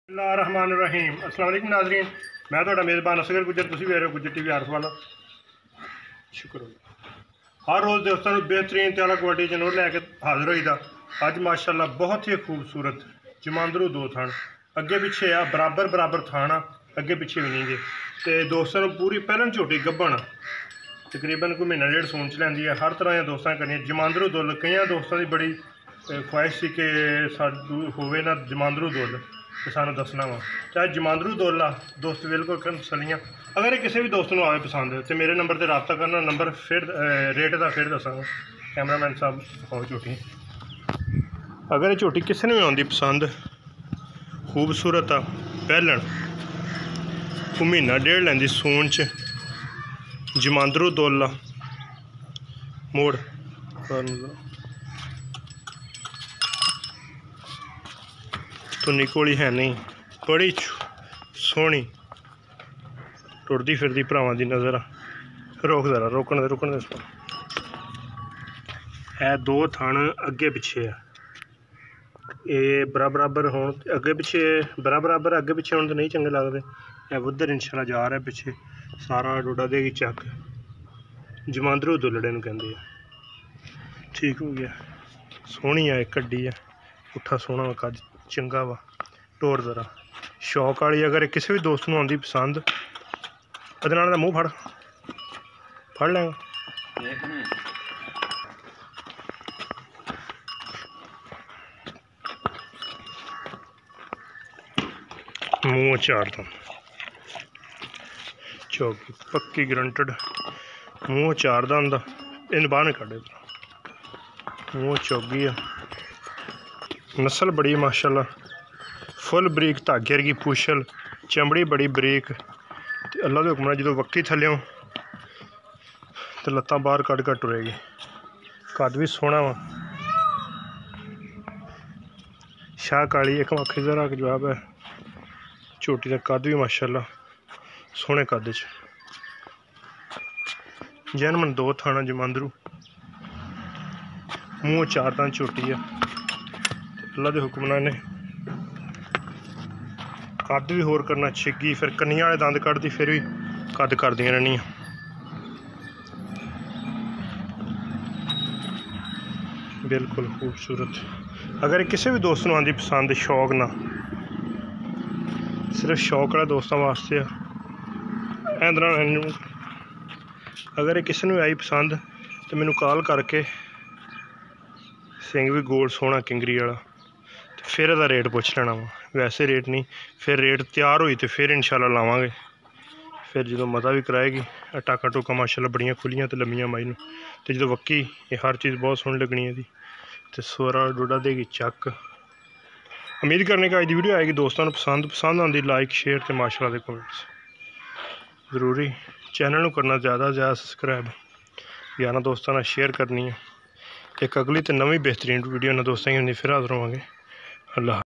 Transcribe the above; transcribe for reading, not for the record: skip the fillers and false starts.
बिस्मिल्लाहिर्रहमानिर्रहीम। अस्सलाम वालेकुम नाज़रीन, मैं तो मेज़बान असगर गुजर, तुम भी रहे हो गुजर टीवी आर्फ वाला। शुक्र हर रोज़ दोस्तों बेहतरीन त्याला क्वालिटी जनोर लैके हाजिर होईदा। अज माशाल्लाह बहुत ही खूबसूरत जमांदरू दो थान अगे पिछे आ, बराबर बराबर थान आ, अगे पिछे भी नहीं जे। तो दोस्तों पूरी पहलन झोटी गब्बन तकरीबन कोई महीना डेढ़ सून च लैंदी है। हर तरह के दोस्तों करनी जमांदरू दुल कई दोस्तों की बड़ी ख्वाहिश थी कि साडू होवे ना जमांदरू दुल तो सानू दसना वा, चाहे जमांदरू दुल आ दोस्त बिल्कुल तसलियाँ। अगर ये किसी भी दोस्त को आए पसंद तो मेरे नंबर पर रबता करना, नंबर फिर रेट का फिर दसांगा। कैमरामैन साहब दिखाओ झोटी। अगर ये झोटी किसी ने भी आती पसंद, खूबसूरत आ, पहलन को महीना डेढ़ लैंदी सून च, जमांदरू दुल आ, मोड़ तो निकोली है नहीं, बड़ी सोहनी टुरदी फिरदी भरावां दी नज़र आ। रोक जरा, रुकन दे है दो थान अगे पिछे है, ये बराबर हो अगे पिछे बराबर अगे पिछे होने तो नहीं चंगे लगते। है उधर इंशाल्लाह जा रहा है पिछे सारा डोडा देगी चक, जमांदरू दुलड़े नूं कहंदे आ। ठीक हो गया, सोहनी है, कड्डी है, पुट्ठा सोहना कद चंगा वा, टोर जरा शौक वाली। अगर किसी भी दोस्त को आती पसंद, अदनान का मूँह फड़ लेंगे। मूँह चारदा चौकी पक्की ग्रंटड, मूँह चारदा होंदा, इन बाहर नहीं कड्डे, मूँह चौगी है, नस्ल बड़ी माशाल्लाह, फुल बरीक धागे वर्गी पुछल, चमड़ी बड़ी बरीक। अल्लाह के हुक्म जो वक्की थल्यों तो लत्तां बाहर कड़ कड़ टुरेगी। कद भी सोहना वा, शाह काली एक अख जरा जवाब है। झोटी का कद भी माशाल्लाह सोहने कद च, जैनमन दो थाना जमांदरू, मूँह चार दांत झोटी है। अल्लाह के हुक्म ने कद भी होर करना छिगी, फिर कन्नियां वाले दंद कढ़दी, फिर भी कद करदियां रहनियां। बिल्कुल खूबसूरत। अगर किसी भी दोस्त को आती पसंद, शौक ना, सिर्फ शौक वाले दोस्तों वास्ते अगर किसी ने आई पसंद तो मैनू कॉल करके, सिंग भी गोल सोहना किंगरी वाला, तो फिर यदा रेट पुछ लेना वा। वैसे रेट नहीं, फिर रेट तैयार हुई तो फिर इंशाल्लाह लावांगे। फिर जो मता भी कराएगी, टाका टूका माशाल्लाह बड़ियां खुलियां तो लम्मियां माई नूं, तो जो वक्की ये हर चीज़ बहुत सोहनी लगनी है। तो सोरा डोडा देगी चक। उम्मीद करने का अज की वीडियो आएगी दोस्तों को पसंद आती, लाइक शेयर तो माशाल्लाह दे कमेंट्स जरूरी। चैनल को करना ज़्यादा सब्सक्राइब, यारा दोस्तों ने शेयर करनी है। एक अगली तो नवी बेहतरीन वीडियो ने दोस्तों की फिर हाजिर होवांगे। अल्लाह।